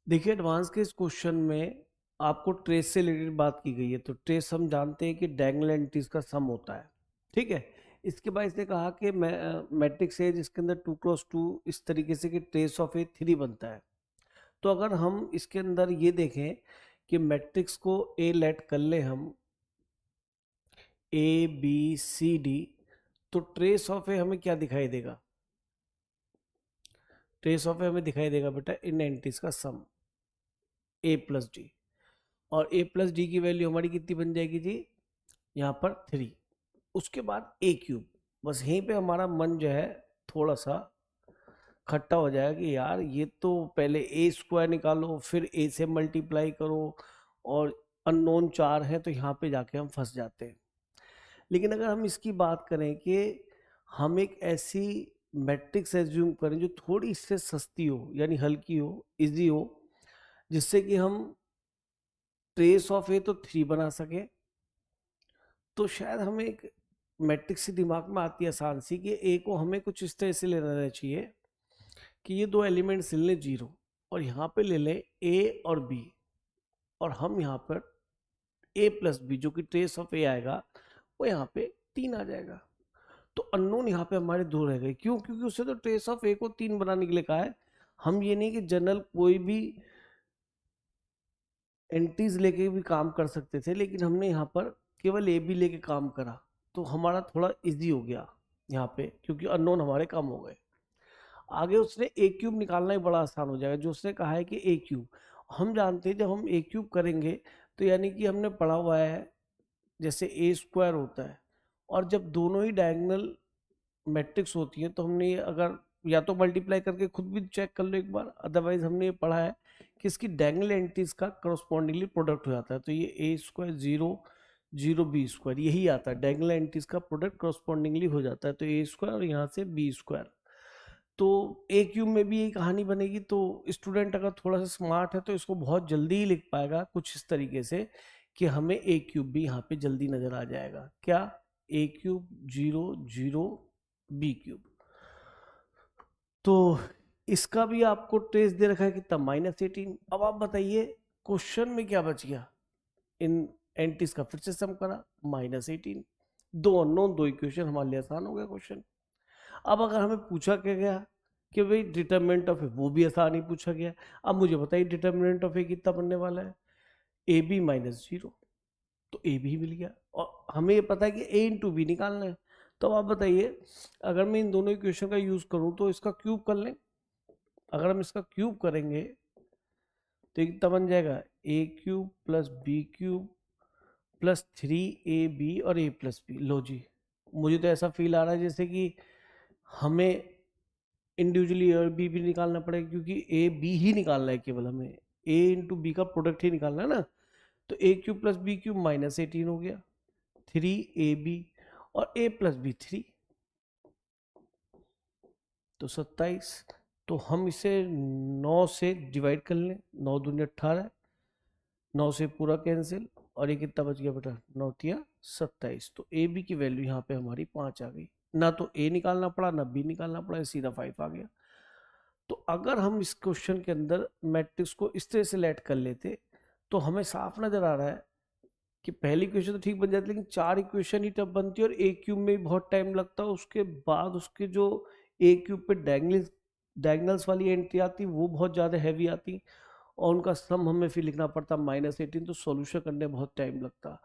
देखिए एडवांस के इस क्वेश्चन में आपको ट्रेस से रिलेटेड बात की गई है। तो ट्रेस हम जानते हैं कि डायगोनल एंट्रीज का सम होता है, ठीक है। इसके बाद इसने कहा कि मैट्रिक्स है जिसके अंदर 2 क्रॉस 2 इस तरीके से कि ट्रेस ऑफ ए 3 बनता है। तो अगर हम इसके अंदर ये देखें कि मैट्रिक्स को ए लेट कर ले हम ए बी सी डी, तो ट्रेस ऑफ ए हमें क्या दिखाई देगा? ट्रेस ऑफ ए हमें दिखाई देगा बेटा इन एंट्रीज का सम ए प्लस डी। और ए प्लस डी की वैल्यू हमारी कितनी बन जाएगी जी? यहाँ पर 3। उसके बाद ए क्यूब। बस यहीं पे हमारा मन जो है थोड़ा सा खट्टा हो जाएगा कि यार ये तो पहले ए स्क्वायर निकालो फिर ए से मल्टीप्लाई करो, और अननोन 4 है तो यहाँ पे जाके हम फंस जाते हैं। लेकिन अगर हम इसकी बात करें कि हम एक ऐसी मैट्रिक्स एज्यूम करें जो थोड़ी इससे सस्ती हो, यानी हल्की हो, इजी हो, जिससे कि हम ट्रेस ऑफ ए तो 3 बना सके, तो शायद हमें एक मैट्रिक्स से दिमाग में आती है आसान सी कि ए को हमें कुछ इस तरह से ले लेना चाहिए कि ये दो एलिमेंट्स ले लें 0, और यहाँ पे ले लें ए और बी, और हम यहाँ पर ए प्लस बी जो कि ट्रेस ऑफ ए आएगा वो यहाँ पे 3 आ जाएगा। तो अननोन यहाँ पे हमारे 2 रह गए। क्यों? क्योंकि उससे तो ट्रेस ऑफ ए को 3 बनाने के लिए कहा है। हम ये नहीं कि जनरल कोई भी एंट्रीज लेके भी काम कर सकते थे, लेकिन हमने यहाँ पर केवल ए बी लेके काम करा, तो हमारा थोड़ा इजी हो गया यहाँ पे, क्योंकि अननोन हमारे कम हो गए। आगे उसने ए क्यूब निकालना ही बड़ा आसान हो जाएगा, जो उसने कहा है कि ए क्यूब। हम जानते हैं जब हम ए क्यूब करेंगे तो यानी कि हमने पढ़ा हुआ है जैसे ए स्क्वायर होता है, और जब दोनों ही डायगोनल मैट्रिक्स होती है तो हमने ये अगर या तो मल्टीप्लाई करके खुद भी चेक कर लो एक बार, अदरवाइज हमने ये पढ़ा है कि इसकी डायगोनल एंट्रीज का करस्पॉन्डिंगली प्रोडक्ट हो जाता है। तो ये ए स्क्वायर 0 0 बी स्क्वायर यही आता है, डायगोनल एंट्रीज का प्रोडक्ट करस्पॉन्डिंगली हो जाता है। तो ए स्क्वायर और यहाँ से बी स्क्वायर, तो ए क्यूब में भी यही कहानी बनेगी। तो स्टूडेंट अगर थोड़ा सा स्मार्ट है तो इसको बहुत जल्दी ही लिख पाएगा कुछ इस तरीके से कि हमें ए क्यूब भी यहाँ पे जल्दी नजर आ जाएगा। क्या? ए क्यूब 0 0 बी क्यूब। तो इसका भी आपको ट्रेस दे रखा है कितना? -18। अब आप बताइए क्वेश्चन में क्या बच गया? इन एंटीज का फिर से सम करा, -18। दो अननोन, दो इक्वेशन, हमारे लिए आसान हो गया क्वेश्चन। अब अगर हमें पूछा क्या गया कि भाई डिटरमिनेंट ऑफ ए, वो भी आसान ही पूछा गया। अब मुझे बताइए डिटरमिनेंट ऑफ ए कितना बनने वाला है? A B -0। तो ए भी मिल गया, और हमें ये पता है कि ए इंटू बी निकालना है। तो आप बताइए अगर मैं इन दोनों इक्वेशन का यूज करूं तो इसका क्यूब कर लें। अगर हम इसका क्यूब करेंगे तो ये कितना बन जाएगा? A cube plus b cube plus 3ab और a प्लस बी। लो जी, मुझे तो ऐसा फील आ रहा है जैसे कि हमें इंडिविजुअली ए और बी भी निकालना पड़ेगा, क्योंकि ए बी ही निकालना है, केवल हमें ए इंटू बी का प्रोडक्ट ही निकालना है ना। तो ए क्यूब प्लस बी क्यूब -18 हो गया, 3ab और a प्लस बी 3, तो 27। तो हम इसे 9 से डिवाइड कर लें, 9 दूनी 18, 9 से पूरा कैंसिल, और ये कितना बच गया बेटा? 9 तिया 27। तो ए बी की वैल्यू यहाँ पे हमारी 5 आ गई। ना तो ए निकालना पड़ा ना बी निकालना पड़ा, सीधा 5 आ गया। तो अगर हम इस क्वेश्चन के अंदर मैट्रिक्स को इस तरह से लेट कर लेते तो हमें साफ नजर आ रहा है कि पहली इक्वेशन तो ठीक बन जाती, लेकिन 4 इक्वेशन ही टफ बनती है और ए क्यूब में भी बहुत टाइम लगता है। उसके बाद उसके जो ए क्यूब पे डायगनल्स वाली एंट्री आती वो बहुत ज़्यादा हैवी आती, और उनका सम हमें फिर लिखना पड़ता -18। तो सॉल्यूशन करने में बहुत टाइम लगता।